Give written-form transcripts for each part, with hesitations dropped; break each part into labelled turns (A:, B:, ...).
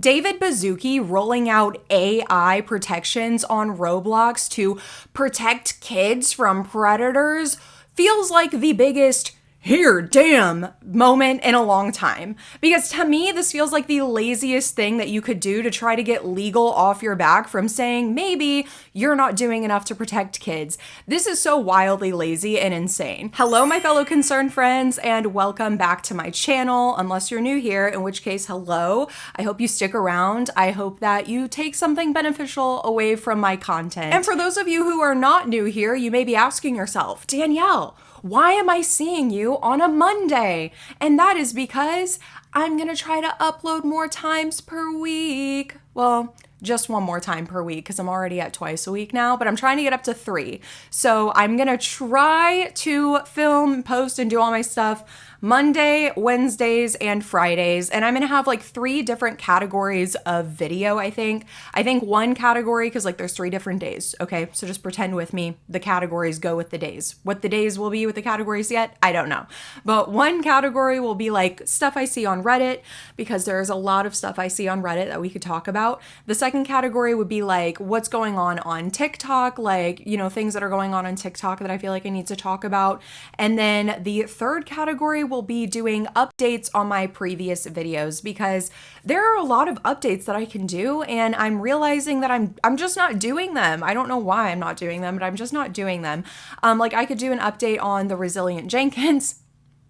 A: David Baszucki rolling out AI protections on Roblox to protect kids from predators feels like the biggest here, damn moment in a long time. Because to me, this feels like the laziest thing that you could do to try to get legal off your back from saying maybe you're not doing enough to protect kids. This is so wildly lazy and insane. Hello, my fellow concerned friends, and welcome back to my channel, unless you're new here, in which case, hello. I hope you stick around. I hope that you take something beneficial away from my content. And for those of you who are not new here, you may be asking yourself, Danielle, why am I seeing you on a Monday? And that is because I'm gonna try to upload more times per week. Well, just one more time per week because I'm already at twice a week now, but I'm trying to get up to 3. So I'm gonna try to film, post, and do all my stuff Monday, Wednesdays, and Fridays. And I'm gonna have like 3 different categories of video, I think. I think one category, because like there's 3 different days, okay? So just pretend with me, the categories go with the days. What the days will be with the categories yet, I don't know. But one category will be like stuff I see on Reddit, because there's a lot of stuff I see on Reddit that we could talk about. The second category would be like what's going on TikTok, like, you know, things that are going on TikTok that I feel like I need to talk about. And then the third category will be doing updates on my previous videos, because there are a lot of updates that I can do and I'm realizing that I'm just not doing them. I don't know why I'm not doing them, but I'm just not doing them. Like I could do an update on the Resilient Jenkins,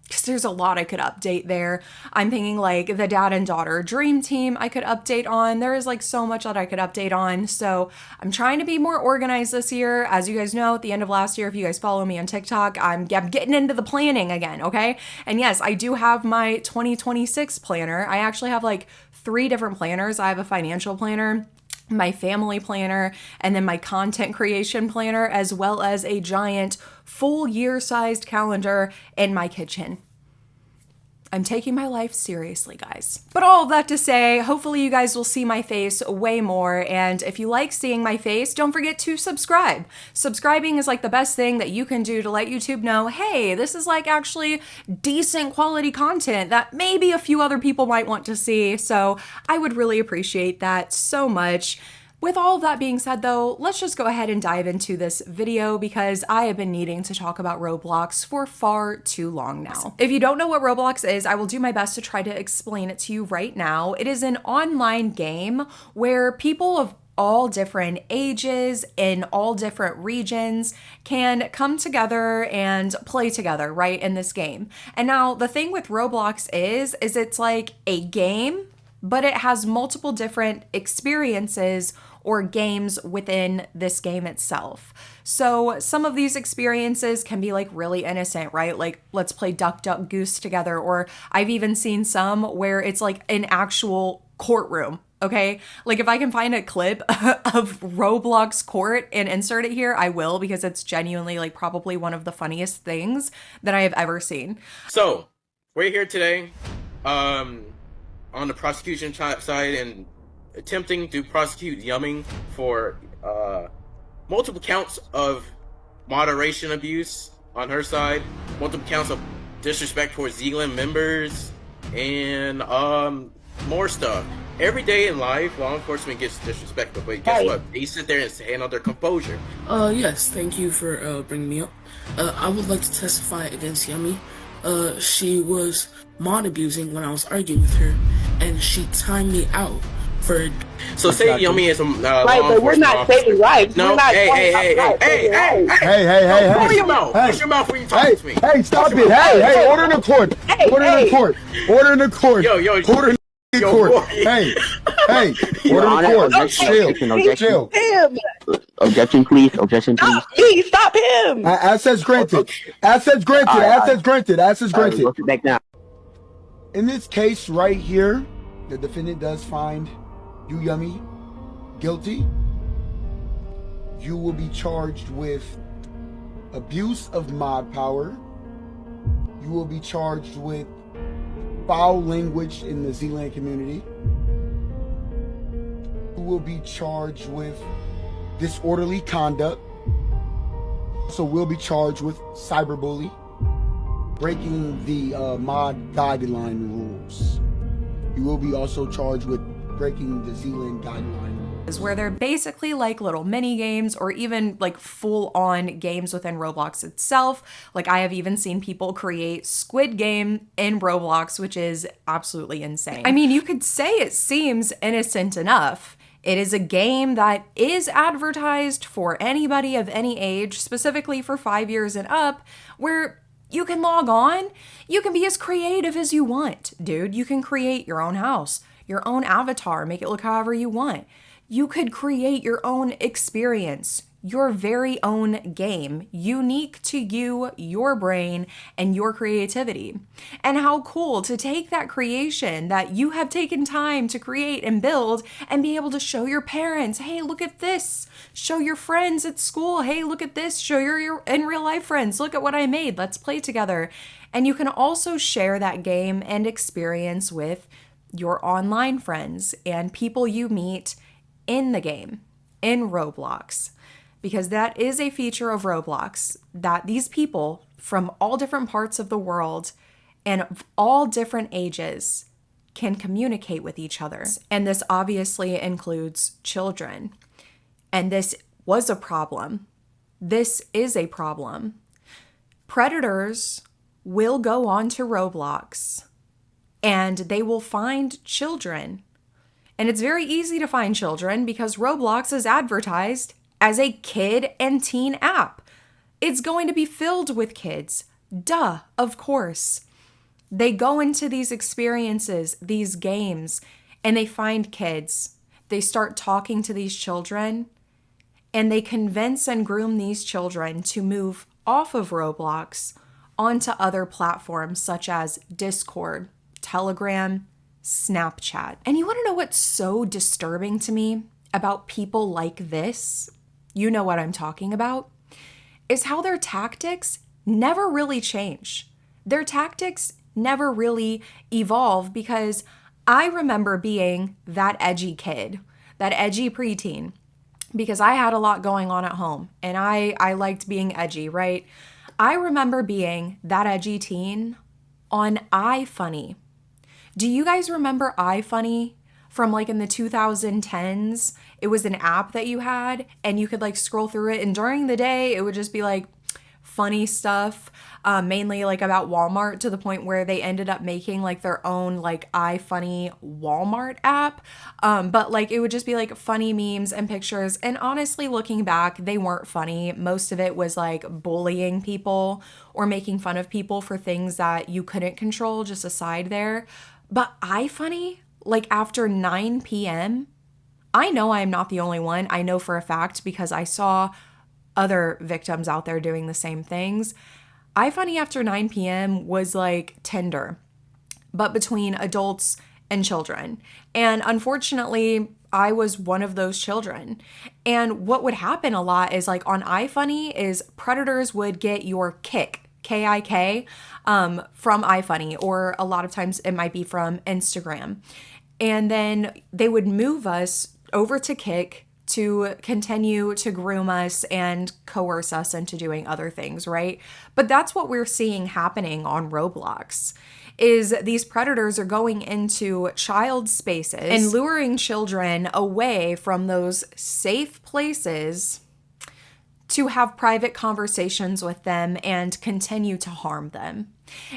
A: because there's a lot I could update there. I'm thinking like the dad and daughter dream team I could update on. There is like so much that I could update on. So I'm trying to be more organized this year. As you guys know, at the end of last year, if you guys follow me on TikTok, I'm getting into the planning again, okay? And yes, I do have my 2026 planner. I actually have like 3 different planners. I have a financial planner, my family planner, and then my content creation planner, as well as a giant full year-sized calendar in my kitchen. I'm taking my life seriously, guys. But all of that to say, hopefully you guys will see my face way more, and if you like seeing my face, don't forget to subscribe. Subscribing is like the best thing that you can do to let YouTube know, hey, this is like actually decent quality content that maybe a few other people might want to see, so I would really appreciate that so much. With all of that being said though, let's just go ahead and dive into this video, because I have been needing to talk about Roblox for far too long now. If you don't know what Roblox is, I will do my best to try to explain it to you right now. It is an online game where people of all different ages in all different regions can come together and play together, right, in this game. And now the thing with Roblox is it's like a game, but it has multiple different experiences or games within this game itself. So some of these experiences can be like really innocent, right? Like let's play Duck Duck Goose together, or I've even seen some where it's like an actual courtroom, okay? Like if I can find a clip of Roblox court and insert it here, I will, because it's genuinely like probably one of the funniest things that I have ever seen.
B: So we're here today on the prosecution side and attempting to prosecute Yumming for multiple counts of moderation abuse on her side, multiple counts of disrespect towards Zealand members, and more stuff. Every day in life, law enforcement gets disrespectful, but guess what? They sit there and handle their composure.
C: Yes, thank you for bringing me up. I would like to testify against Yummy. She was mod abusing when I was arguing with her, and she timed me out for.
B: So say Yummy is a law
D: right, but we're not saving lives.
B: No, hey,
D: Shut
B: your mouth. Shut your mouth when you talk to me.
E: Hey, stop it. Hey, order in the court. Order in the court. Order in the court.
B: Yo,
E: order in the court. Hey, order in the court. Chill.
D: Him.
F: Objection, please. Objection, please.
D: Stop, please, stop him.
E: Access granted. Access granted. Access granted. Access granted.
F: Look back now.
E: In this case right here, the defendant does find you, Yummy, guilty. You will be charged with abuse of mod power. You will be charged with foul language in the Zealand community. You will be charged with disorderly conduct. Also will be charged with cyberbully, breaking the mod guideline rules. You will be also charged with breaking the Zealand guideline.
A: Where they're basically like little mini games or even like full on games within Roblox itself. Like I have even seen people create Squid Game in Roblox, which is absolutely insane. I mean, you could say it seems innocent enough. It is a game that is advertised for anybody of any age, specifically for 5 years and up, where you can log on, you can be as creative as you want, dude. You can create your own house, your own avatar, make it look however you want. You could create your own experience, your very own game, unique to you, your brain, and your creativity. And how cool to take that creation that you have taken time to create and build and be able to show your parents, hey, look at this. Show your friends at school, hey, look at this. Show your in real life friends, look at what I made. Let's play together. And you can also share that game and experience with your online friends and people you meet in the game, in Roblox, because that is a feature of Roblox that these people from all different parts of the world and of all different ages can communicate with each other. And this obviously includes children. And this was a problem. This is a problem. Predators will go onto Roblox and they will find children. And it's very easy to find children because Roblox is advertised as a kid and teen app. It's going to be filled with kids. Duh, of course. They go into these experiences, these games, and they find kids. They start talking to these children, and they convince and groom these children to move off of Roblox onto other platforms such as Discord, Telegram, Snapchat. And you want to know what's so disturbing to me about people like this? You know what I'm talking about? Is how their tactics never really change. Their tactics never really evolve because I remember being that edgy kid, that edgy preteen, because I had a lot going on at home and I liked being edgy, right? I remember being that edgy teen on iFunny. Do you guys remember iFunny from like in the 2010s? It was an app that you had and you could like scroll through it, and during the day it would just be like funny stuff, mainly like about Walmart, to the point where they ended up making like their own like iFunny Walmart app. But like it would just be like funny memes and pictures, and honestly looking back, they weren't funny. Most of it was like bullying people or making fun of people for things that you couldn't control, just aside there. But iFunny, like after 9 p.m., I know I am not the only one. I know for a fact because I saw other victims out there doing the same things. iFunny after 9 p.m. was like Tinder, but between adults and children. And unfortunately, I was one of those children. And what would happen a lot is like on iFunny is predators would get your kick, K-I-K, from iFunny, or a lot of times it might be from Instagram. And then they would move us over to Kik to continue to groom us and coerce us into doing other things, right? But that's what we're seeing happening on Roblox, is these predators are going into child spaces and luring children away from those safe places to have private conversations with them and continue to harm them.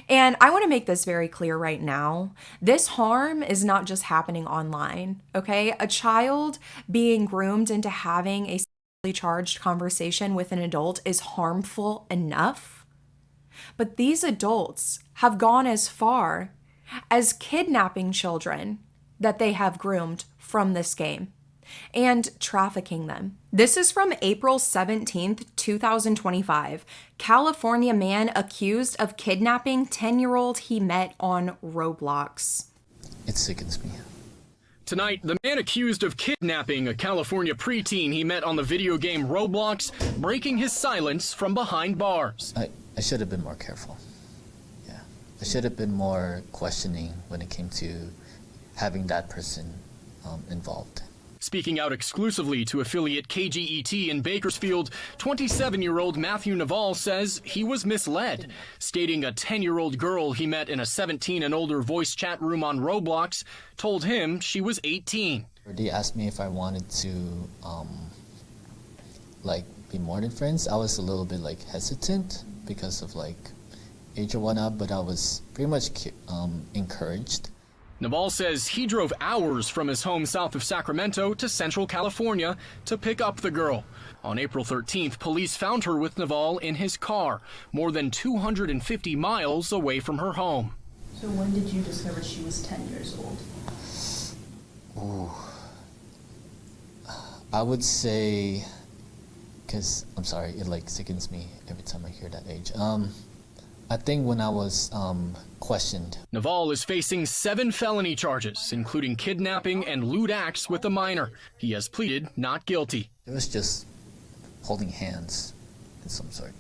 A: And I want to make this very clear right now. This harm is not just happening online, okay? A child being groomed into having a sexually charged conversation with an adult is harmful enough. But these adults have gone as far as kidnapping children that they have groomed from this game and trafficking them. This is from April 17th, 2025. California man accused of kidnapping 10-year-old he met on Roblox.
G: It sickens me.
H: Tonight, the man accused of kidnapping a California preteen he met on the video game Roblox, breaking his silence from behind bars.
G: I should have been more careful. Yeah. I should have been more questioning when it came to having that person involved.
H: Speaking out exclusively to affiliate KGET in Bakersfield, 27-year-old Matthew Naval says he was misled, stating a 10-year-old girl he met in a 17 and older voice chat room on Roblox told him she was 18.
G: They asked me if I wanted to, be more than friends. I was a little bit, hesitant because of, age or whatnot, but I was pretty much encouraged.
H: Naval says he drove hours from his home south of Sacramento to Central California to pick up the girl. On April 13th, police found her with Naval in his car, more than 250 miles away from her home.
I: So when did you discover she was 10 years old?
G: Ooh. I would say, because, I'm sorry, it sickens me every time I hear that age. I think when I was questioned.
H: Naval is facing 7 felony charges, including kidnapping and lewd acts with a minor. He has pleaded not guilty.
G: It was just holding hands in some sort.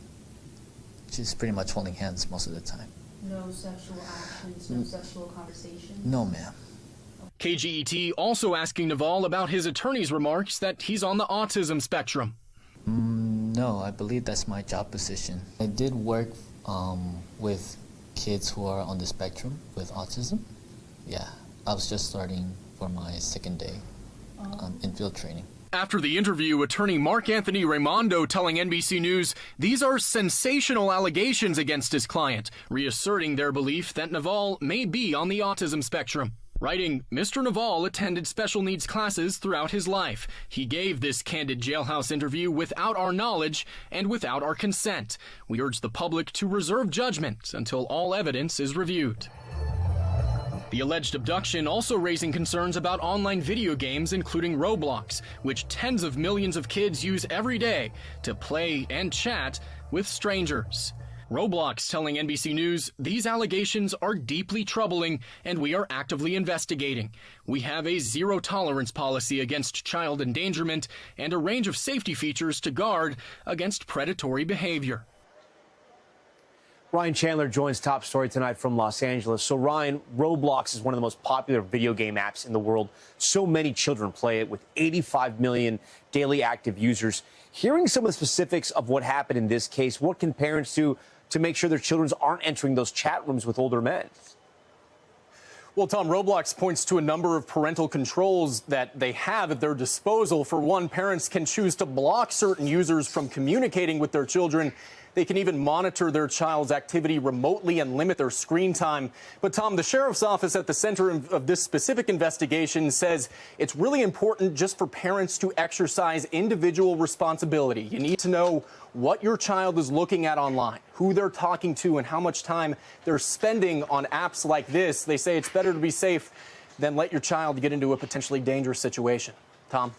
G: She's pretty much holding hands most of the time.
I: No sexual actions, no sexual conversations?
G: No, ma'am.
H: KGET also asking Naval about his attorney's remarks that he's on the autism spectrum.
G: No, I believe that's my job position. I did work with kids who are on the spectrum with autism. Yeah, I was just starting for my second day in field training.
H: After the interview, attorney Mark Anthony Raimondo telling NBC News these are sensational allegations against his client, reasserting their belief that Naval may be on the autism spectrum. Writing, Mr. Naval attended special needs classes throughout his life. He gave this candid jailhouse interview without our knowledge and without our consent. We urge the public to reserve judgment until all evidence is reviewed. The alleged abduction also raising concerns about online video games, including Roblox, which tens of millions of kids use every day to play and chat with strangers. Roblox telling NBC News these allegations are deeply troubling and we are actively investigating. We have a zero-tolerance policy against child endangerment and a range of safety features to guard against predatory behavior.
J: Ryan Chandler joins Top Story tonight from Los Angeles. So, Ryan, Roblox is one of the most popular video game apps in the world. So many children play it with 85 million daily active users. Hearing some of the specifics of what happened in this case, what can parents do to make sure their children aren't entering those chat rooms with older men?
K: Well, Tom, Roblox points to a number of parental controls that they have at their disposal. For one, parents can choose to block certain users from communicating with their children. They can even monitor their child's activity remotely and limit their screen time. But, Tom, the sheriff's office at the center of this specific investigation says it's really important just for parents to exercise individual responsibility. You need to know what your child is looking at online, who they're talking to, and how much time they're spending on apps like this. They say it's better to be safe than let your child get into a potentially dangerous situation. Tom?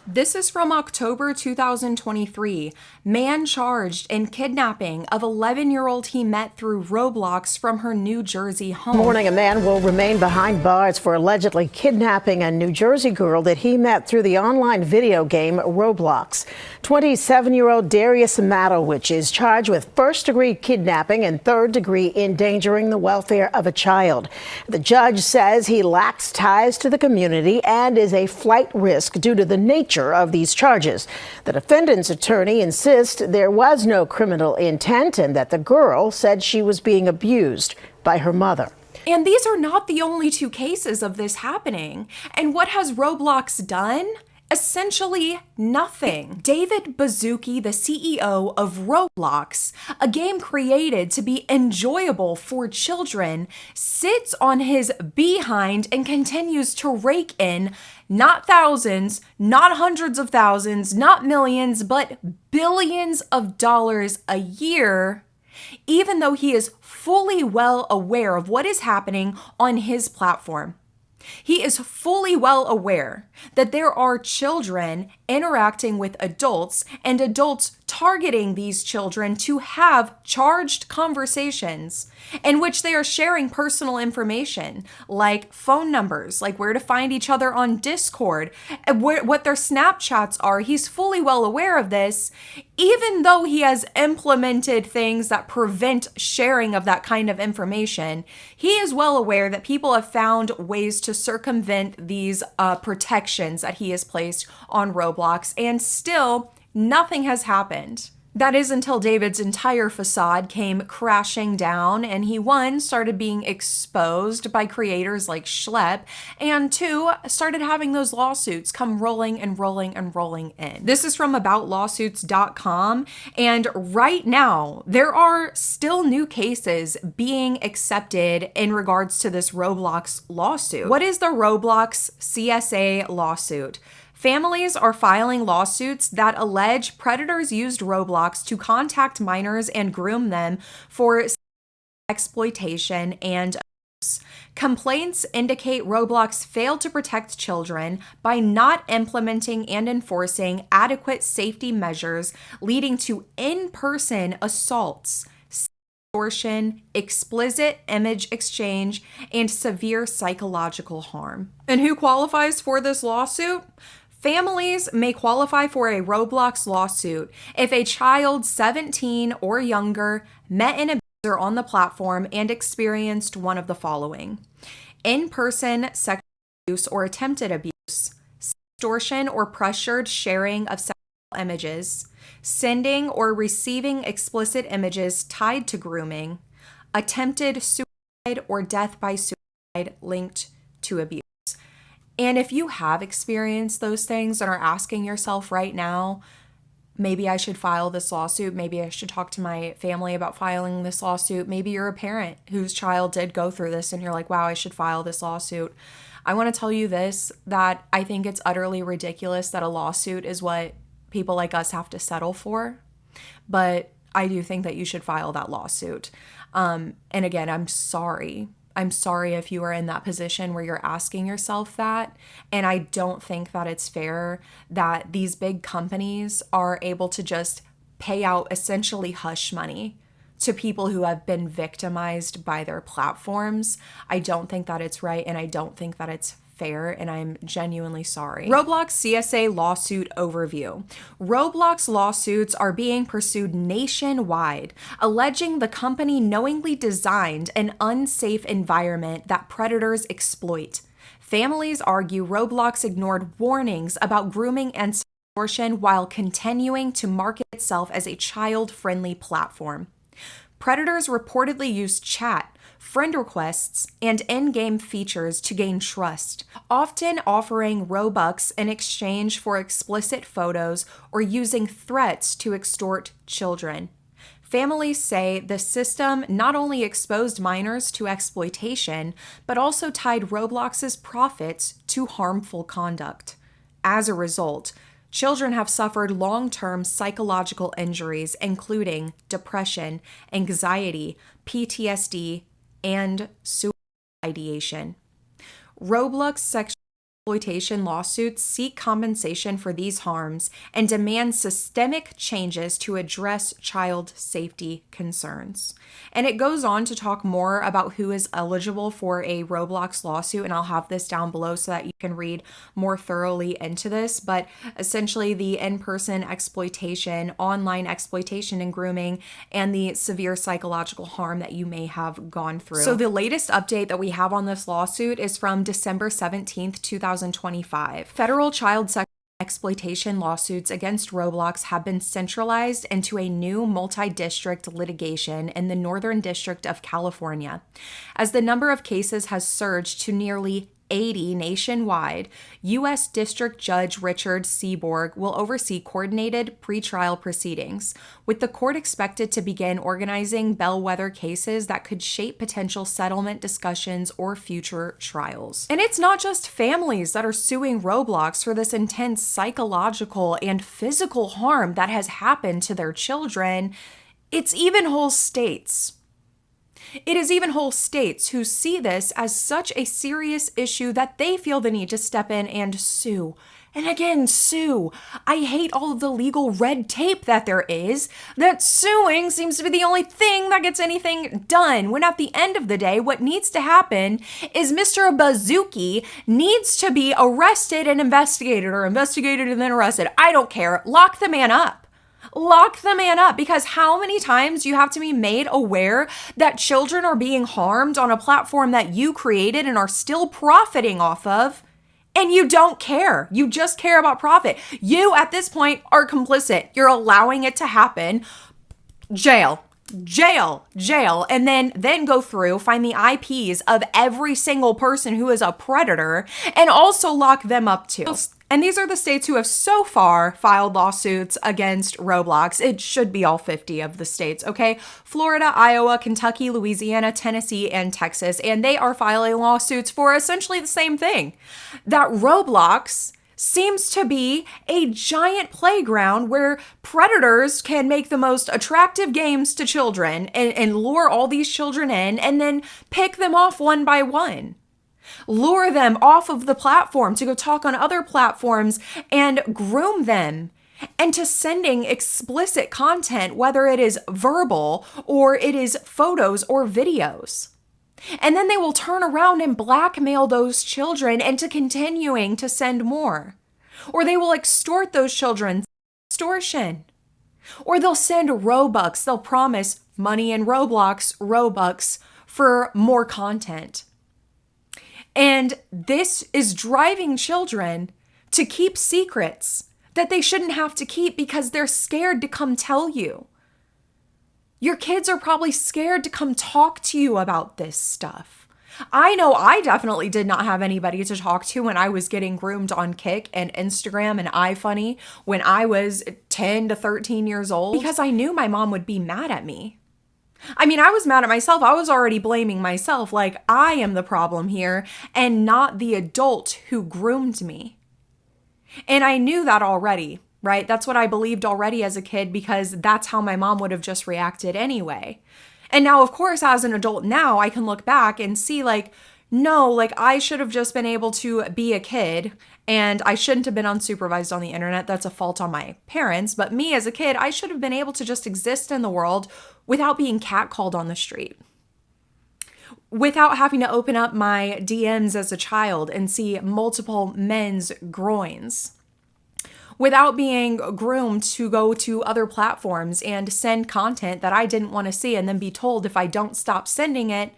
A: This is from October 2023. Man charged in kidnapping of 11-year-old he met through Roblox from her New Jersey home.
L: Morning, a man will remain behind bars for allegedly kidnapping a New Jersey girl that he met through the online video game Roblox. 27-year-old Darius Matowich is charged with first-degree kidnapping and third-degree endangering the welfare of a child. The judge says he lacks ties to the community and is a flight risk due to the nature of these charges. The defendant's attorney insists there was no criminal intent and that the girl said she was being abused by her mother.
A: And these are not the only 2 cases of this happening. And what has Roblox done? Essentially nothing. David Baszucki, the CEO of Roblox, a game created to be enjoyable for children, sits on his behind and continues to rake in not thousands, not hundreds of thousands, not millions, but billions of dollars a year, even though he is fully well aware of what is happening on his platform. He is fully well aware that there are children interacting with adults and adults targeting these children to have charged conversations in which they are sharing personal information like phone numbers, like where to find each other on Discord, what their Snapchats are. He's fully well aware of this. even though he has implemented things that prevent sharing of that kind of information, he is well aware that people have found ways to circumvent these protections that he has placed on Roblox, and still nothing has happened. That is until David's entire facade came crashing down and he, one, started being exposed by creators like Schlep, and two, started having those lawsuits come rolling and rolling and rolling in. This is from aboutlawsuits.com, and right now there are still new cases being accepted in regards to this Roblox lawsuit. What is the Roblox CSA lawsuit? Families are filing lawsuits that allege predators used Roblox to contact minors and groom them for exploitation and abuse. Complaints indicate Roblox failed to protect children by not implementing and enforcing adequate safety measures, leading to in-person assaults, extortion, explicit image exchange, and severe psychological harm. And who qualifies for this lawsuit? Families may qualify for a Roblox lawsuit if a child 17 or younger met an abuser on the platform and experienced one of the following: in-person sexual abuse or attempted abuse, extortion or pressured sharing of sexual images, sending or receiving explicit images tied to grooming, attempted suicide or death by suicide linked to abuse. And if you have experienced those things and are asking yourself right now, maybe I should file this lawsuit, maybe I should talk to my family about filing this lawsuit, maybe you're a parent whose child did go through this and you're like, wow, I should file this lawsuit. I want to tell you this, that I think it's utterly ridiculous that a lawsuit is what people like us have to settle for. But I do think that you should file that lawsuit. And again, I'm sorry. I'm sorry if you are in that position where you're asking yourself that. And I don't think that it's fair that these big companies are able to just pay out essentially hush money to people who have been victimized by their platforms. I don't think that it's right, and I don't think that it's fair, and I'm genuinely sorry. Roblox CSA lawsuit overview. Roblox lawsuits are being pursued nationwide, alleging the company knowingly designed an unsafe environment that predators exploit. Families argue Roblox ignored warnings about grooming and extortion while continuing to market itself as a child-friendly platform. Predators reportedly used chat, friend requests, and in-game features to gain trust, often offering Robux in exchange for explicit photos or using threats to extort children. Families say the system not only exposed minors to exploitation, but also tied Roblox's profits to harmful conduct. As a result, children have suffered long-term psychological injuries, including depression, anxiety, PTSD, and suicide ideation. Roblox sexual exploitation lawsuits seek compensation for these harms and demand systemic changes to address child safety concerns. And it goes on to talk more about who is eligible for a Roblox lawsuit, and I'll have this down below so that you can read more thoroughly into this. But essentially, the in-person exploitation, online exploitation and grooming, and the severe psychological harm that you may have gone through. So the latest update that we have on this lawsuit is from December 17th, 2025. Federal child sexual exploitation lawsuits against Roblox have been centralized into a new multi-district litigation in the Northern District of California. As the number of cases has surged to nearly 80 nationwide, U.S. District Judge Richard Seaborg will oversee coordinated pretrial proceedings, with the court expected to begin organizing bellwether cases that could shape potential settlement discussions or future trials. And it's not just families that are suing Roblox for this intense psychological and physical harm that has happened to their children. It's even whole states. It is even whole states who see this as such a serious issue that they feel the need to step in and sue. And again, sue. I hate all of the legal red tape that there is, that suing seems to be the only thing that gets anything done, when at the end of the day, what needs to happen is Mr. Bazooki needs to be arrested and investigated, or investigated and then arrested. I don't care. Lock the man up. Lock the man up, because how many times do you have to be made aware that children are being harmed on a platform that you created and are still profiting off of, and you don't care? You just care about profit. You, at this point, are complicit. You're allowing it to happen. Jail, and then go through, find the IPs of every single person who is a predator and also lock them up too. And these are the states who have so far filed lawsuits against Roblox. It should be all 50 of the states, okay? Florida, Iowa, Kentucky, Louisiana, Tennessee, and Texas. And they are filing lawsuits for essentially the same thing. That Roblox seems to be a giant playground where predators can make the most attractive games to children and lure all these children in and then pick them off one by one. Lure them off of the platform to go talk on other platforms and groom them into sending explicit content, whether it is verbal or it is photos or videos. And then they will turn around and blackmail those children into continuing to send more. Or they will extort those children, extortion. Or they'll send Robux. They'll promise money in Robux for more content. And this is driving children to keep secrets that they shouldn't have to keep because they're scared to come tell you. Your kids are probably scared to come talk to you about this stuff. I know I definitely did not have anybody to talk to when I was getting groomed on Kik and Instagram and iFunny when I was 10 to 13 years old, because I knew my mom would be mad at me. I mean, I was mad at myself. I was already blaming myself, like I am the problem here and not the adult who groomed me. And I knew that already, right? That's what I believed already as a kid, because that's how my mom would have just reacted anyway. And now, of course, as an adult now, I can look back and see like, no, like I should have just been able to be a kid and I shouldn't have been unsupervised on the internet. That's a fault on my parents. But me as a kid, I should have been able to just exist in the world without being catcalled on the street, without having to open up my DMs as a child and see multiple men's groins, without being groomed to go to other platforms and send content that I didn't want to see and then be told if I don't stop sending it,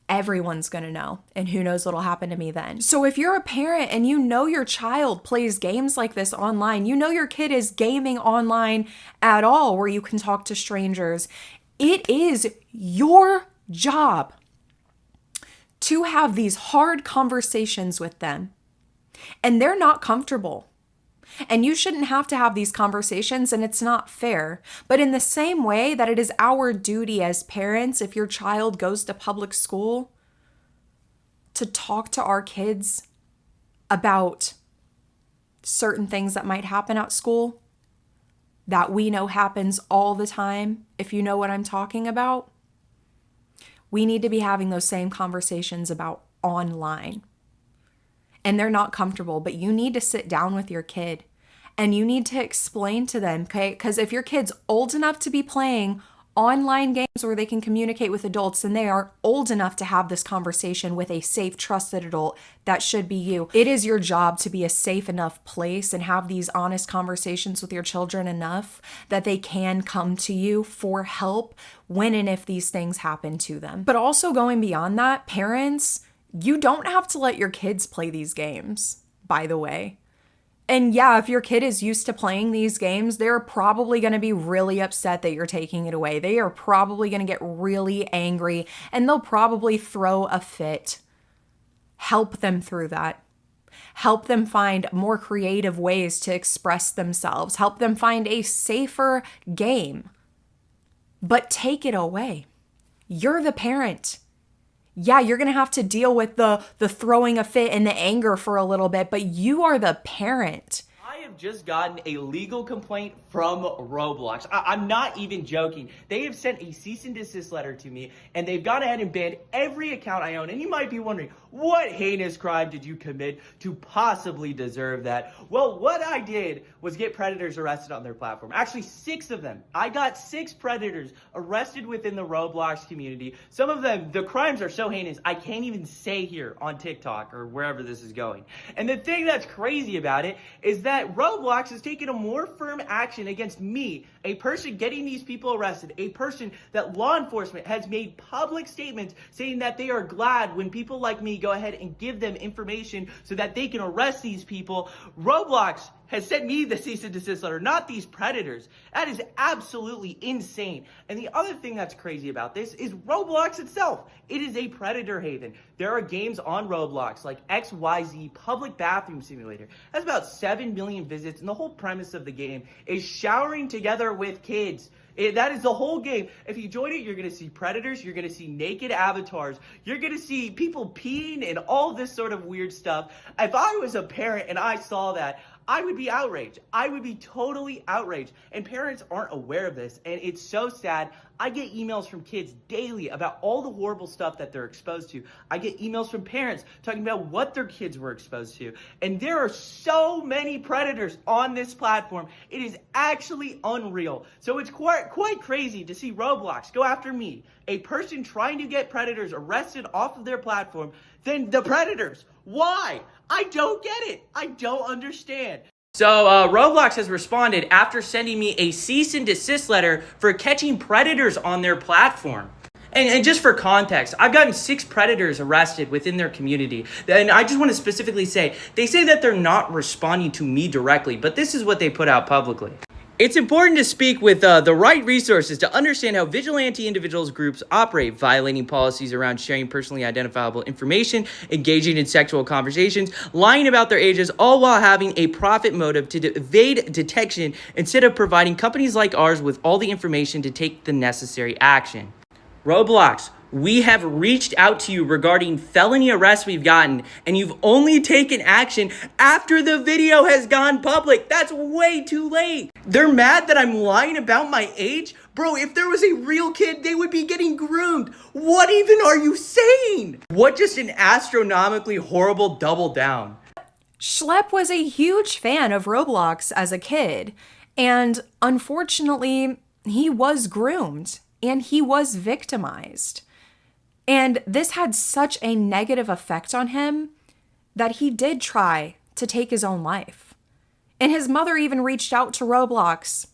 A: everyone's going to know. And who knows what'll happen to me then. So if you're a parent and you know your child plays games like this online, you know your kid is gaming online at all where you can talk to strangers, it is your job to have these hard conversations with them. And they're not comfortable. And you shouldn't have to have these conversations, and it's not fair. But in the same way that it is our duty as parents, if your child goes to public school, to talk to our kids about certain things that might happen at school that we know happens all the time, if you know what I'm talking about, we need to be having those same conversations about online. And they're not comfortable, but you need to sit down with your kid and you need to explain to them, okay? Because if your kid's old enough to be playing online games where they can communicate with adults, then they are old enough to have this conversation with a safe, trusted adult. That should be you. It is your job to be a safe enough place and have these honest conversations with your children enough that they can come to you for help when and if these things happen to them. But also going beyond that, parents, you don't have to let your kids play these games, by the way. And yeah, if your kid is used to playing these games, they're probably going to be really upset that you're taking it away. They are probably going to get really angry and they'll probably throw a fit. Help them through that. Help them find more creative ways to express themselves. Help them find a safer game. But take it away. You're the parent. Yeah, you're going to have to deal with the throwing a fit and the anger for a little bit, but you are the parent.
M: I have just gotten a legal complaint from Roblox. I'm not even joking. They have sent a cease and desist letter to me, and they've gone ahead and banned every account I own. And you might be wondering, what heinous crime did you commit to possibly deserve that? Well, what I did was get predators arrested on their platform. Actually, 6 of them. I got 6 predators arrested within the Roblox community. Some of them, the crimes are so heinous, I can't even say here on TikTok or wherever this is going. And the thing that's crazy about it is that Roblox has taken a more firm action against me, a person getting these people arrested, a person that law enforcement has made public statements saying that they are glad when people like me go ahead and give them information so that they can arrest these people. Roblox has sent me the cease and desist letter, not these predators. That is absolutely insane. And the other thing that's crazy about this is Roblox itself. It is a predator haven. There are games on Roblox like XYZ Public Bathroom Simulator. That's about 7 million visits, and the whole premise of the game is showering together with kids. That is the whole game. If you join it, you're going to see predators, you're going to see naked avatars, you're going to see people peeing and all this sort of weird stuff. If I was a parent and I saw that, I would be outraged. I would be totally outraged. And parents aren't aware of this, and it's so sad. I get emails from kids daily about all the horrible stuff that they're exposed to. I get emails from parents talking about what their kids were exposed to. And there are so many predators on this platform. It is actually unreal. So it's quite crazy to see Roblox go after me, a person trying to get predators arrested off of their platform, than the predators. Why? I don't get it. I don't understand. So Roblox has responded after sending me a cease and desist letter for catching predators on their platform. And just for context, I've gotten 6 predators arrested within their community. And I just want to specifically say, they say that they're not responding to me directly, but this is what they put out publicly. It's important to speak with the right resources to understand how vigilante individuals groups operate, violating policies around sharing personally identifiable information, engaging in sexual conversations, lying about their ages, all while having a profit motive to evade detection instead of providing companies like ours with all the information to take the necessary action. Roblox, we have reached out to you regarding felony arrests we've gotten, and you've only taken action after the video has gone public. That's way too late. They're mad that I'm lying about my age? Bro, if there was a real kid, they would be getting groomed. What even are you saying? What just an astronomically horrible double down.
A: Schlep was a huge fan of Roblox as a kid, and unfortunately, he was groomed and he was victimized. And this had such a negative effect on him that he did try to take his own life. And his mother even reached out to Roblox.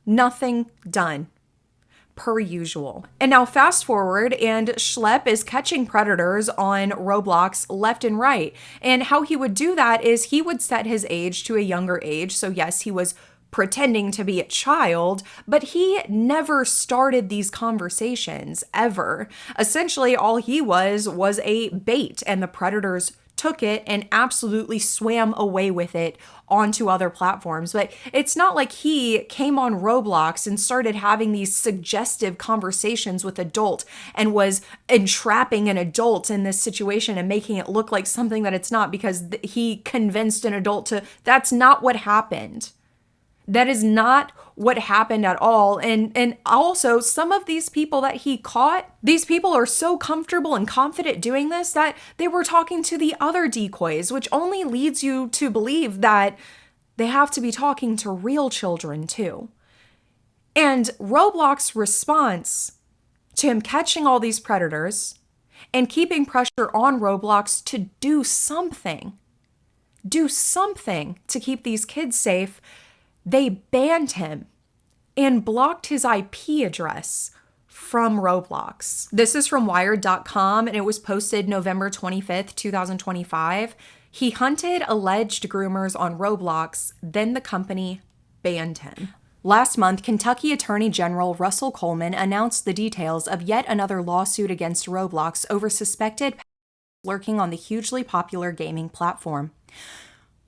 A: Nothing done, per usual. And now fast forward, and Schlep is catching predators on Roblox left and right. And how he would do that is he would set his age to a younger age. So yes, he was pretending to be a child, but he never started these conversations ever. Essentially, all he was a bait, and the predators took it and absolutely swam away with it onto other platforms. But it's not like he came on Roblox and started having these suggestive conversations with adult and was entrapping an adult in this situation and making it look like something that it's not because he convinced an adult to. That's not what happened. That is not what happened at all. And also, some of these people that he caught, these people are so comfortable and confident doing this that they were talking to the other decoys, which only leads you to believe that they have to be talking to real children too. And Roblox's response to him catching all these predators and keeping pressure on Roblox to do something to keep these kids safe, they banned him and blocked his IP address from Roblox. This is from Wired.com, and it was posted November 25th, 2025. He hunted alleged groomers on Roblox, then the company banned him. Last month, Kentucky Attorney General Russell Coleman announced the details of yet another lawsuit against Roblox over suspected lurking on the hugely popular gaming platform.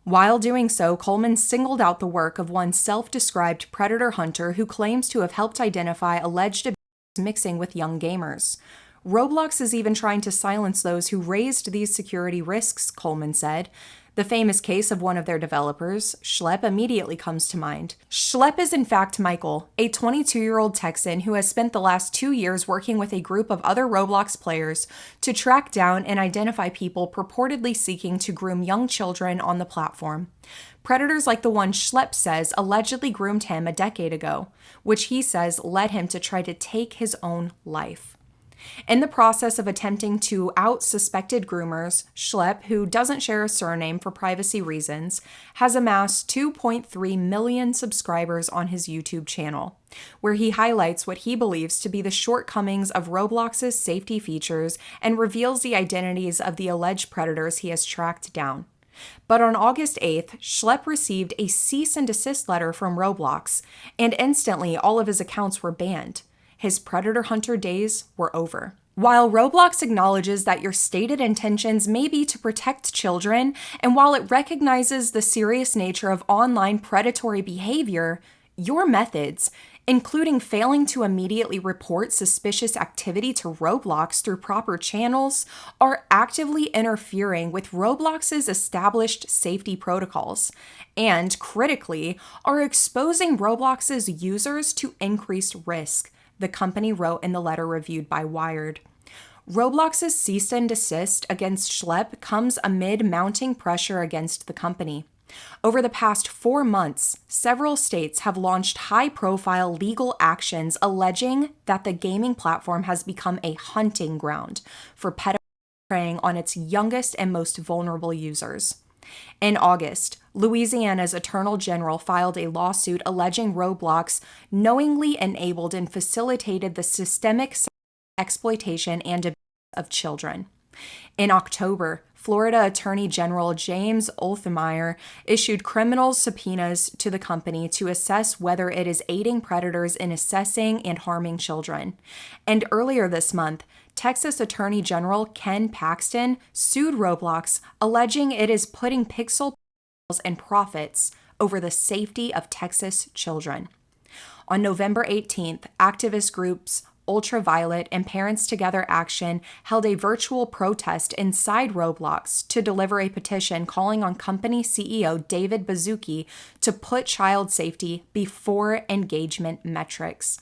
A: While doing so, Coleman singled out the work of one self-described predator hunter who claims to have helped identify alleged abuse mixing with young gamers. Roblox is even trying to silence those who raised these security risks, Coleman said. The famous case of one of their developers, Schlep, immediately comes to mind. Schlep is in fact Michael, a 22-year-old Texan who has spent the last 2 years working with a group of other Roblox players to track down and identify people purportedly seeking to groom young children on the platform. Predators like the one Schlep says allegedly groomed him a decade ago, which he says led him to try to take his own life. In the process of attempting to out suspected groomers, Schlep, who doesn't share a surname for privacy reasons, has amassed 2.3 million subscribers on his YouTube channel, where he highlights what he believes to be the shortcomings of Roblox's safety features and reveals the identities of the alleged predators he has tracked down. But on August 8th, Schlep received a cease and desist letter from Roblox, and instantly all of his accounts were banned. His predator hunter days were over. While Roblox acknowledges that your stated intentions may be to protect children, and while it recognizes the serious nature of online predatory behavior, your methods, including failing to immediately report suspicious activity to Roblox through proper channels, are actively interfering with Roblox's established safety protocols, and, critically, are exposing Roblox's users to increased risk, the company wrote in the letter reviewed by Wired. Roblox's cease and desist against Schlep comes amid mounting pressure against the company. Over the past 4 months, several states have launched high-profile legal actions alleging that the gaming platform has become a hunting ground for pedophiles preying on its youngest and most vulnerable users. In August, Louisiana's Attorney General filed a lawsuit alleging Roblox knowingly enabled and facilitated the systemic exploitation and abuse of children. In October, Florida Attorney General James Olthmeyer issued criminal subpoenas to the company to assess whether it is aiding predators in assessing and harming children. And earlier this month, Texas Attorney General Ken Paxton sued Roblox, alleging it is putting pixel and profits over the safety of Texas children. On November 18th, activist groups Ultraviolet and Parents Together Action held a virtual protest inside Roblox to deliver a petition calling on company CEO David Baszucki to put child safety before engagement metrics.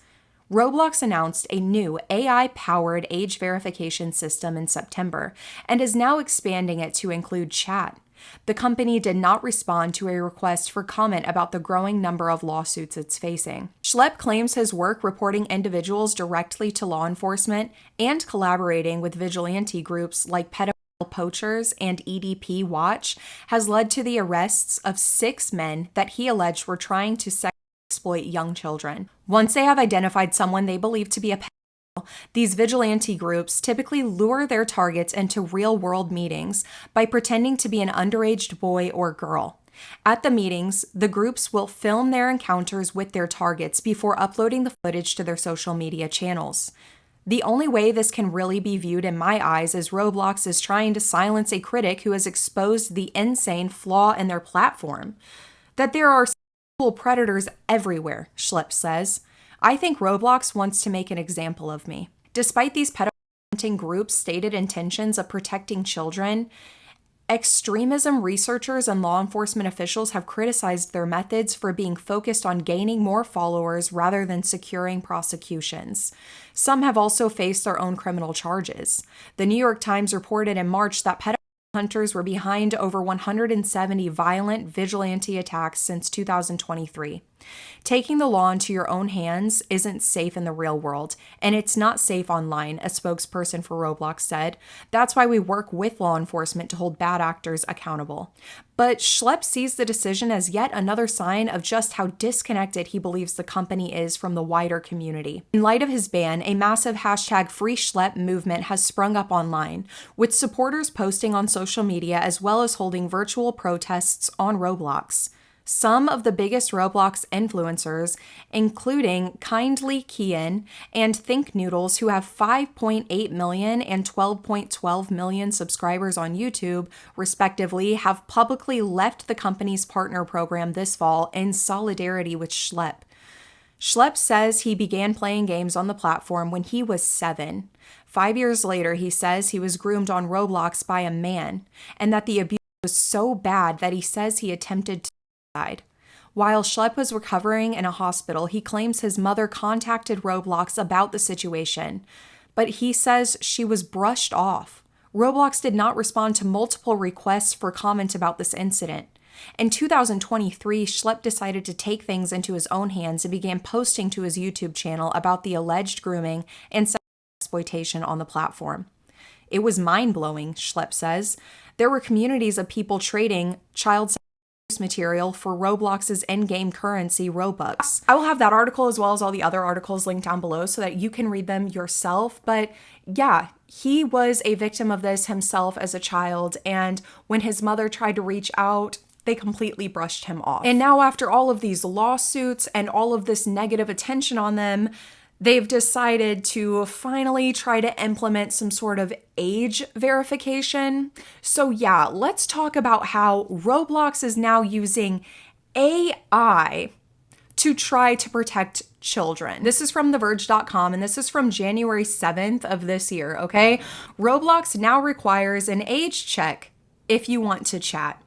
A: Roblox announced a new AI-powered age verification system in September and is now expanding it to include chat. The company did not respond to a request for comment about the growing number of lawsuits it's facing. Schlep claims his work reporting individuals directly to law enforcement and collaborating with vigilante groups like Pedophile Poachers and EDP Watch has led to the arrests of 6 men that he alleged were trying to sexually exploit young children. Once they have identified someone they believe to be a pedophile, these vigilante groups typically lure their targets into real-world meetings by pretending to be an underage boy or girl. At the meetings, the groups will film their encounters with their targets before uploading the footage to their social media channels. The only way this can really be viewed in my eyes is Roblox is trying to silence a critic who has exposed the insane flaw in their platform. That there are sexual predators everywhere, Schlep says. I think Roblox wants to make an example of me. Despite these pedophile hunting groups' stated intentions of protecting children, extremism researchers and law enforcement officials have criticized their methods for being focused on gaining more followers rather than securing prosecutions. Some have also faced their own criminal charges. The New York Times reported in March that pedophile hunters were behind over 170 violent vigilante attacks since 2023. Taking the law into your own hands isn't safe in the real world, and it's not safe online, a spokesperson for Roblox said. That's why we work with law enforcement to hold bad actors accountable. But Schlep sees the decision as yet another sign of just how disconnected he believes the company is from the wider community. In light of his ban, a massive #FreeSchlep movement has sprung up online, with supporters posting on social media as well as holding virtual protests on Roblox. Some of the biggest Roblox influencers, including Kindly Kian and Think Noodles, who have 5.8 million and 12.12 million subscribers on YouTube, respectively, have publicly left the company's partner program this fall in solidarity with Schlep. Schlep says he began playing games on the platform when he was 7. 5 years later, he says he was groomed on Roblox by a man, and that the abuse was so bad that he says he attempted to suicide. While Schlep was recovering in a hospital, he claims his mother contacted Roblox about the situation, but he says she was brushed off. Roblox did not respond to multiple requests for comment about this incident. In 2023, Schlep decided to take things into his own hands and began posting to his YouTube channel about the alleged grooming and sexual exploitation on the platform. It was mind-blowing, Schlep says. There were communities of people trading child sex material for Roblox's in-game currency, Robux. I will have that article as well as all the other articles linked down below so that you can read them yourself. But yeah, he was a victim of this himself as a child, and when his mother tried to reach out, they completely brushed him off. And now, after all of these lawsuits and all of this negative attention on them, they've decided to finally try to implement some sort of age verification. So yeah, let's talk about how Roblox is now using AI to try to protect children. This is from TheVerge.com, and this is from January 7th of this year, okay? Roblox now requires an age check if you want to chat.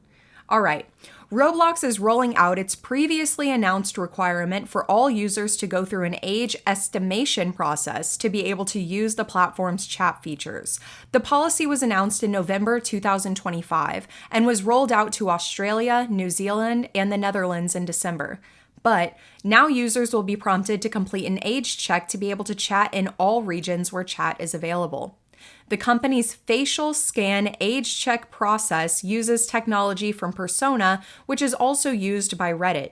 A: All right. Roblox is rolling out its previously announced requirement for all users to go through an age estimation process to be able to use the platform's chat features. The policy was announced in November 2025 and was rolled out to Australia, New Zealand, and the Netherlands in December. But now users will be prompted to complete an age check to be able to chat in all regions where chat is available. The company's facial scan age check process uses technology from Persona, which is also used by Reddit.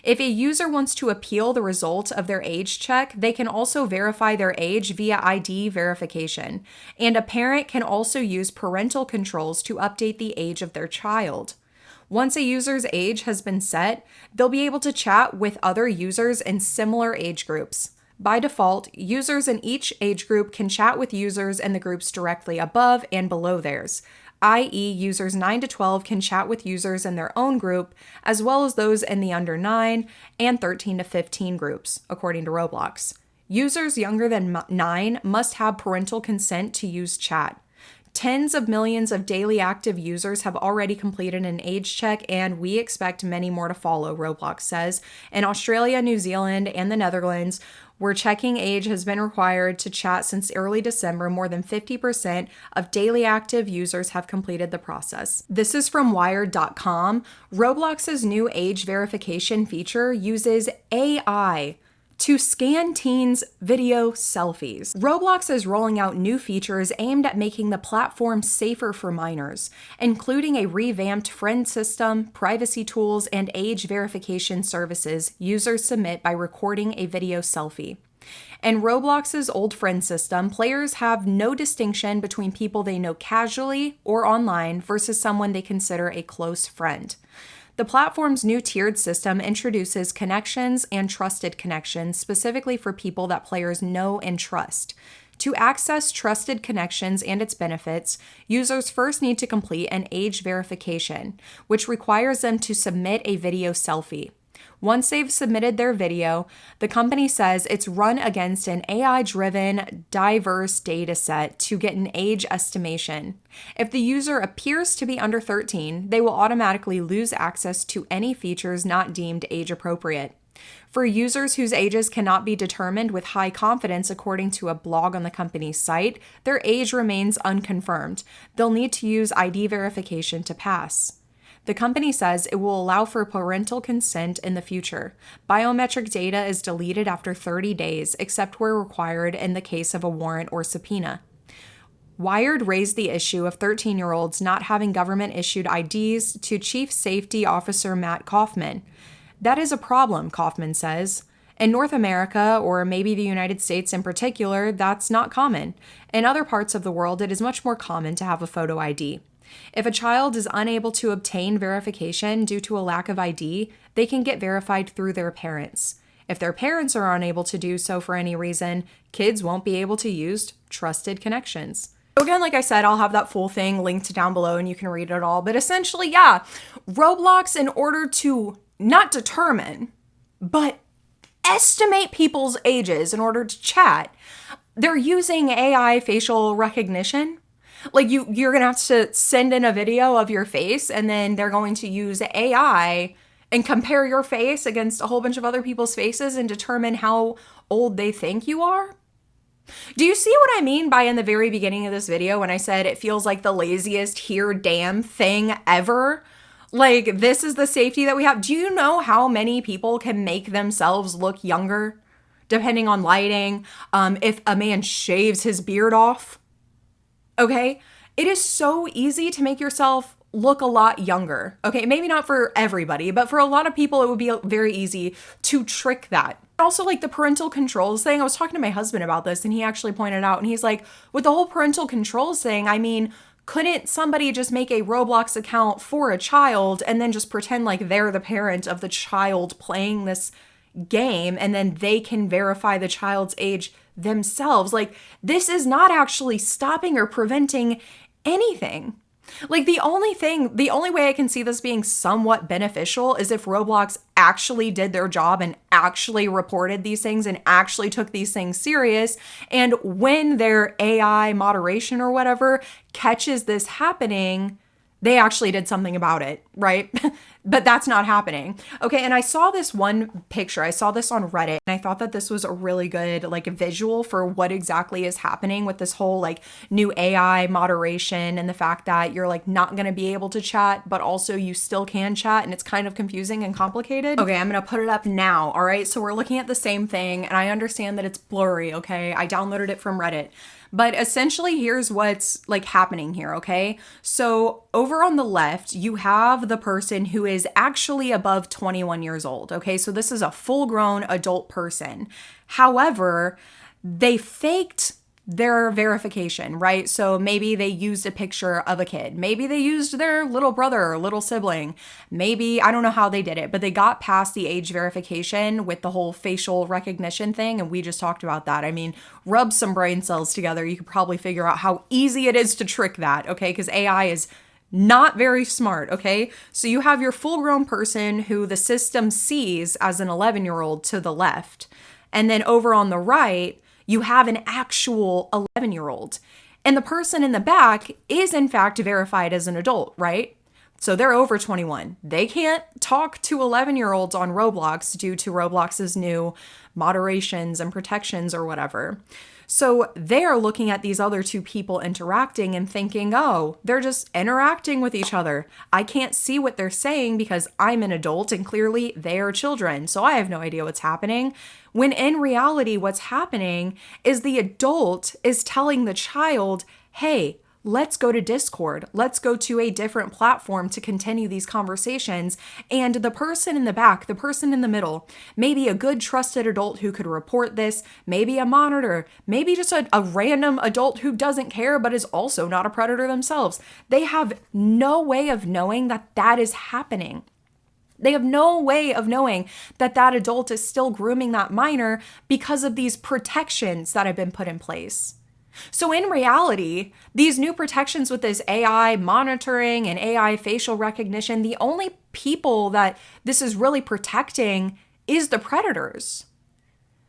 A: If a user wants to appeal the result of their age check, they can also verify their age via ID verification. And a parent can also use parental controls to update the age of their child. Once a user's age has been set, they'll be able to chat with other users in similar age groups. By default, users in each age group can chat with users in the groups directly above and below theirs, i.e. users 9 to 12 can chat with users in their own group, as well as those in the under 9 and 13 to 15 groups, according to Roblox. Users younger than 9 must have parental consent to use chat. Tens of millions of daily active users have already completed an age check, and we expect many more to follow, Roblox says. In Australia, New Zealand, and the Netherlands, where checking age has been required to chat since early December, more than 50% of daily active users have completed the process. This is from Wired.com. Roblox's new age verification feature uses AI to scan teens' video selfies. Roblox is rolling out new features aimed at making the platform safer for minors, including a revamped friend system, privacy tools, and age verification services users submit by recording a video selfie. In Roblox's old friend system, players have no distinction between people they know casually or online versus someone they consider a close friend. The platform's new tiered system introduces connections and trusted connections specifically for people that players know and trust. To access trusted connections and its benefits, users first need to complete an age verification, which requires them to submit a video selfie. Once they've submitted their video, the company says it's run against an AI-driven, diverse data set to get an age estimation. If the user appears to be under 13, they will automatically lose access to any features not deemed age-appropriate. For users whose ages cannot be determined with high confidence according to a blog on the company's site, their age remains unconfirmed. They'll need to use ID verification to pass. The company says it will allow for parental consent in the future. Biometric data is deleted after 30 days, except where required in the case of a warrant or subpoena. Wired raised the issue of 13-year-olds not having government-issued IDs to Chief Safety Officer Matt Kaufman. That is a problem, Kaufman says. In North America, or maybe the United States in particular, that's not common. In other parts of the world, it is much more common to have a photo ID. If a child is unable to obtain verification due to a lack of ID, they can get verified through their parents. If their parents are unable to do so for any reason, kids won't be able to use trusted connections. Again, like I said, I'll have that full thing linked down below and you can read it all. But essentially, yeah, Roblox, in order to not determine, but estimate people's ages in order to chat, they're using AI facial recognition. Like you're going to have to send in a video of your face and then they're going to use AI and compare your face against a whole bunch of other people's faces and determine how old they think you are. Do you see what I mean by in the very beginning of this video when I said it feels like the laziest here damn thing ever? Like, this is the safety that we have. Do you know how many people can make themselves look younger? depending on lighting, if a man shaves his beard off. Okay? It is so easy to make yourself look a lot younger. Okay, maybe not for everybody, but for a lot of people, it would be very easy to trick that. Also, like the parental controls thing, I was talking to my husband about this and he actually pointed out, and he's like, with the whole parental controls thing, I mean, couldn't somebody just make a Roblox account for a child and then just pretend like they're the parent of the child playing this game, and then they can verify the child's age themselves? Like, this is not actually stopping or preventing anything. Like, the only way I can see this being somewhat beneficial is if Roblox actually did their job and actually reported these things and actually took these things serious. And when their AI moderation or whatever catches this happening, they actually did something about it, right? But that's not happening. Okay, and I saw this one picture. I saw this on Reddit, and I thought that this was a really good like visual for what exactly is happening with this whole like new AI moderation and the fact that you're like not going to be able to chat, but also you still can chat, and it's kind of confusing and complicated. Okay, I'm going to put it up now. All right, so we're looking at the same thing, and I understand that it's blurry, okay? I downloaded it from Reddit. But essentially, here's what's like happening here, okay? So over on the left, you have the person who is actually above 21 years old, okay? So this is a full-grown adult person. However, they faked their verification, right? So maybe they used a picture of a kid. Maybe they used their little brother or little sibling. Maybe, I don't know how they did it, but they got past the age verification with the whole facial recognition thing. And we just talked about that. I mean, rub some brain cells together. You could probably figure out how easy it is to trick that, okay? Because AI is not very smart, okay? So you have your full-grown person who the system sees as an 11-year-old to the left. And then over on the right, you have an actual 11-year-old. And the person in the back is in fact verified as an adult, right? So they're over 21. They can't talk to 11-year-olds on Roblox due to Roblox's new moderations and protections or whatever. So they're looking at these other two people interacting and thinking, oh, they're just interacting with each other. I can't see what they're saying because I'm an adult and clearly they are children. So I have no idea what's happening. When in reality, what's happening is the adult is telling the child, hey, let's go to Discord. Let's go to a different platform to continue these conversations. And the person in the back, the person in the middle, maybe a good trusted adult who could report this, maybe a monitor, maybe just a random adult who doesn't care but is also not a predator themselves. They have no way of knowing that that is happening. They have no way of knowing that that adult is still grooming that minor because of these protections that have been put in place. So in reality, these new protections with this AI monitoring and AI facial recognition, the only people that this is really protecting is the predators.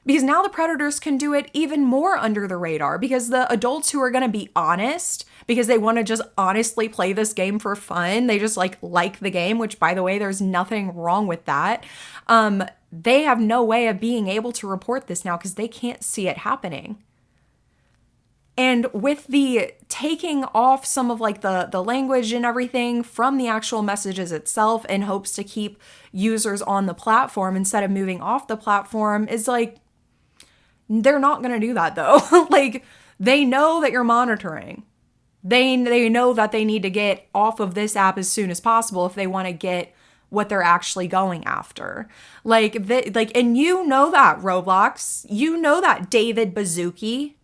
A: Because now the predators can do it even more under the radar, because the adults who are going to be honest, because they want to just honestly play this game for fun, they just like the game, which by the way, there's nothing wrong with that. They have no way of being able to report this now because they can't see it happening. And with the taking off some of like the language and everything from the actual messages itself in hopes to keep users on the platform instead of moving off the platform is like, they're not going to do that though. Like they know that you're monitoring. They know that they need to get off of this app as soon as possible if they want to get what they're actually going after. And you know that, Roblox. You know that, David Bazooki.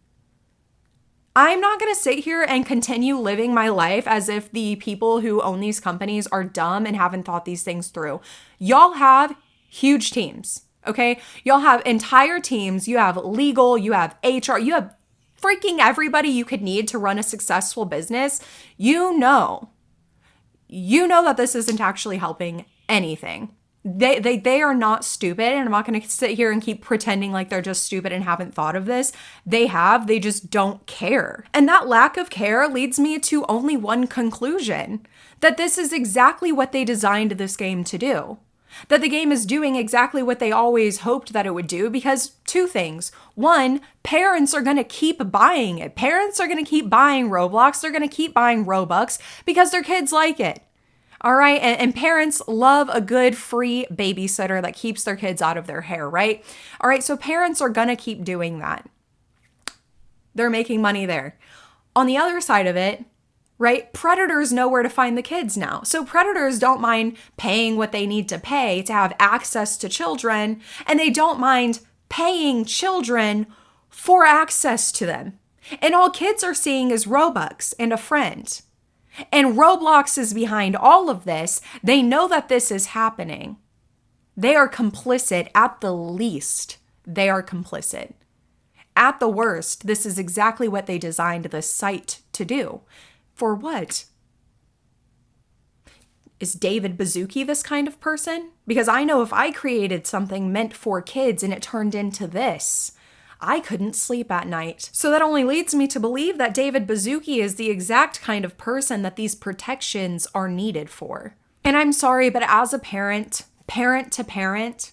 A: I'm not going to sit here and continue living my life as if the people who own these companies are dumb and haven't thought these things through. Y'all have huge teams, okay? Y'all have entire teams. You have legal, you have HR, you have freaking everybody you could need to run a successful business. You know that this isn't actually helping anything. They are not stupid, and I'm not going to sit here and keep pretending like they're just stupid and haven't thought of this. They just don't care. And that lack of care leads me to only one conclusion, that this is exactly what they designed this game to do. That the game is doing exactly what they always hoped that it would do, because two things. One, parents are going to keep buying it. Parents are going to keep buying Roblox. They're going to keep buying Robux because their kids like it. All right. And parents love a good free babysitter that keeps their kids out of their hair, right? All right. So parents are going to keep doing that. They're making money there. On the other side of it, right? Predators know where to find the kids now. So predators don't mind paying what they need to pay to have access to children, and they don't mind paying children for access to them. And all kids are seeing is Robux and a friend. And Roblox is behind all of this. They know that this is happening. They are complicit at the least. They are complicit. At the worst, this is exactly what they designed this site to do. For what? Is David Baszucki this kind of person? Because I know if I created something meant for kids and it turned into this, I couldn't sleep at night. So that only leads me to believe that David Baszucki is the exact kind of person that these protections are needed for. And I'm sorry, but as a parent to parent,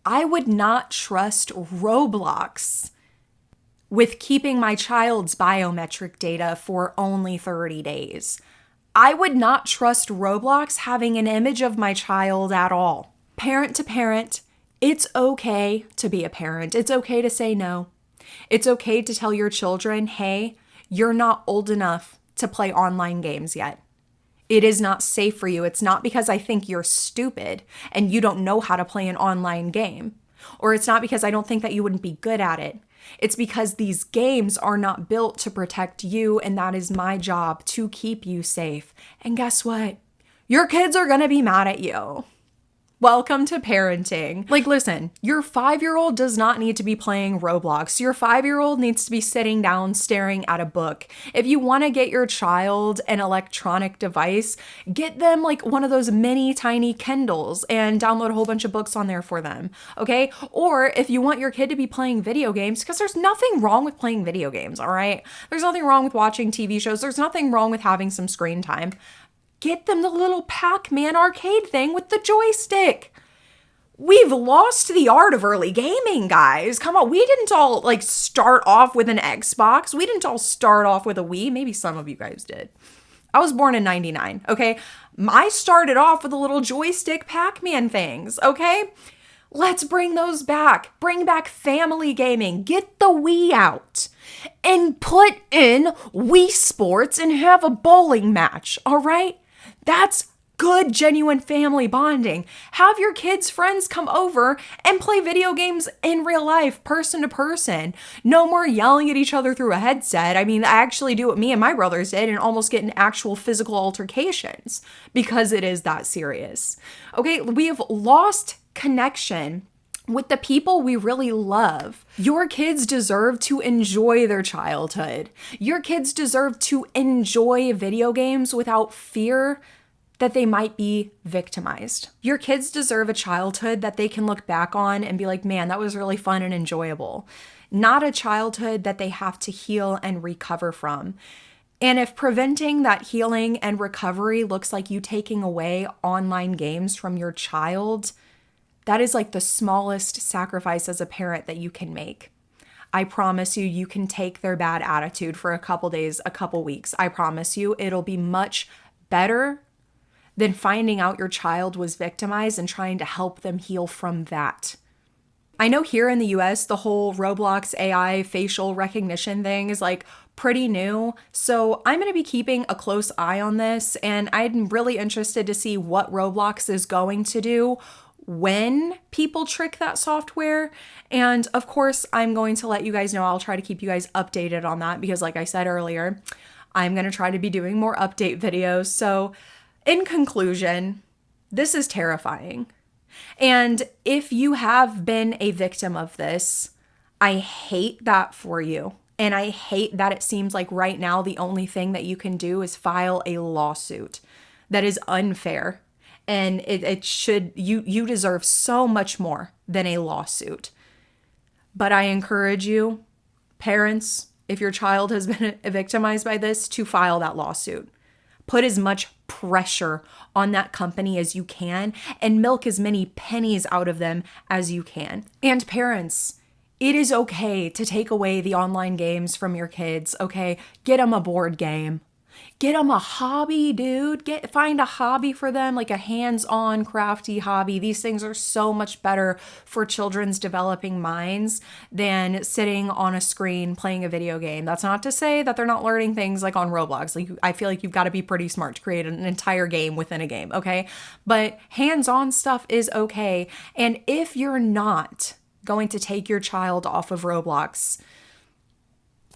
A: I would not trust Roblox with keeping my child's biometric data for only 30 days. I would not trust Roblox having an image of my child at all. Parent to parent, it's okay to be a parent. It's okay to say no. It's okay to tell your children, hey, you're not old enough to play online games yet. It is not safe for you. It's not because I think you're stupid and you don't know how to play an online game. Or it's not because I don't think that you wouldn't be good at it. It's because these games are not built to protect you, and that is my job to keep you safe. And guess what? Your kids are gonna be mad at you. Welcome to parenting. Like, listen, your 5-year-old does not need to be playing Roblox. Your 5-year-old needs to be sitting down staring at a book. If you want to get your child an electronic device, get them like one of those mini tiny Kindles and download a whole bunch of books on there for them, okay? Or if you want your kid to be playing video games, because there's nothing wrong with playing video games, all right? There's nothing wrong with watching TV shows. There's nothing wrong with having some screen time. Get them the little Pac-Man arcade thing with the joystick. We've lost the art of early gaming, guys. Come on, we didn't all like start off with an Xbox. We didn't all start off with a Wii. Maybe some of you guys did. I was born in 99, okay? I started off with the little joystick Pac-Man things, okay? Let's bring those back. Bring back family gaming. Get the Wii out and put in Wii Sports and have a bowling match, all right? That's good, genuine family bonding. Have your kids' friends come over and play video games in real life, person to person. No more yelling at each other through a headset. I mean, I actually do what me and my brothers did and almost get in actual physical altercations because it is that serious. Okay, we have lost connection with the people we really love. Your kids deserve to enjoy their childhood. Your kids deserve to enjoy video games without fear that they might be victimized. Your kids deserve a childhood that they can look back on and be like, man, that was really fun and enjoyable. Not a childhood that they have to heal and recover from. And if preventing that healing and recovery looks like you taking away online games from your child, that is like the smallest sacrifice as a parent that you can make. I promise you, you can take their bad attitude for a couple days, a couple weeks. I promise you, it'll be much better than finding out your child was victimized and trying to help them heal from that. I know here in the US, the whole Roblox AI facial recognition thing is like pretty new. So I'm going to be keeping a close eye on this, and I'm really interested to see what Roblox is going to do when people trick that software. And of course, I'm going to let you guys know. I'll try to keep you guys updated on that because like I said earlier, I'm going to try to be doing more update videos. So in conclusion, this is terrifying. And if you have been a victim of this, I hate that for you. And I hate that it seems like right now the only thing that you can do is file a lawsuit. That is unfair. And it should, you deserve so much more than a lawsuit. But I encourage you, parents, if your child has been victimized by this, to file that lawsuit. Put as much pressure on that company as you can and milk as many pennies out of them as you can. And parents, it is okay to take away the online games from your kids, okay? Get them a board game. Get them a hobby, dude. Find a hobby for them, like a hands-on crafty hobby. These things are so much better for children's developing minds than sitting on a screen playing a video game. That's not to say that they're not learning things like on Roblox. Like, I feel like you've got to be pretty smart to create an entire game within a game, okay? But hands-on stuff is okay. And if you're not going to take your child off of Roblox,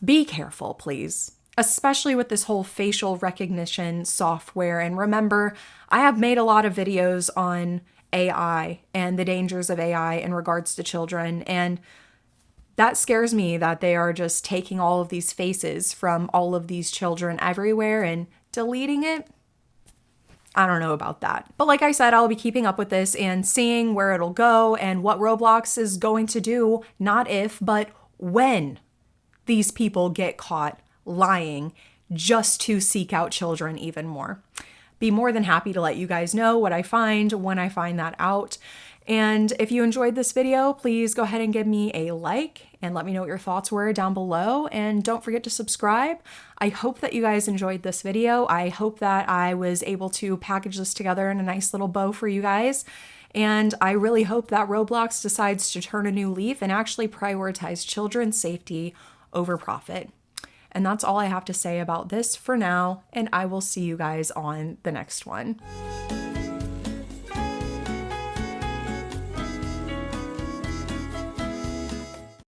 A: be careful, please. Especially with this whole facial recognition software. And remember, I have made a lot of videos on AI and the dangers of AI in regards to children. And that scares me that they are just taking all of these faces from all of these children everywhere and deleting it. I don't know about that. But like I said, I'll be keeping up with this and seeing where it'll go and what Roblox is going to do, not if, but when these people get caught lying just to seek out children even more. Be more than happy to let you guys know what I find when I find that out. And if you enjoyed this video, please go ahead and give me a like and let me know what your thoughts were down below. And don't forget to subscribe. I hope that you guys enjoyed this video. I hope that I was able to package this together in a nice little bow for you guys. And I really hope that Roblox decides to turn a new leaf and actually prioritize children's safety over profit. And that's all I have to say about this for now, and I will see you guys on the next one.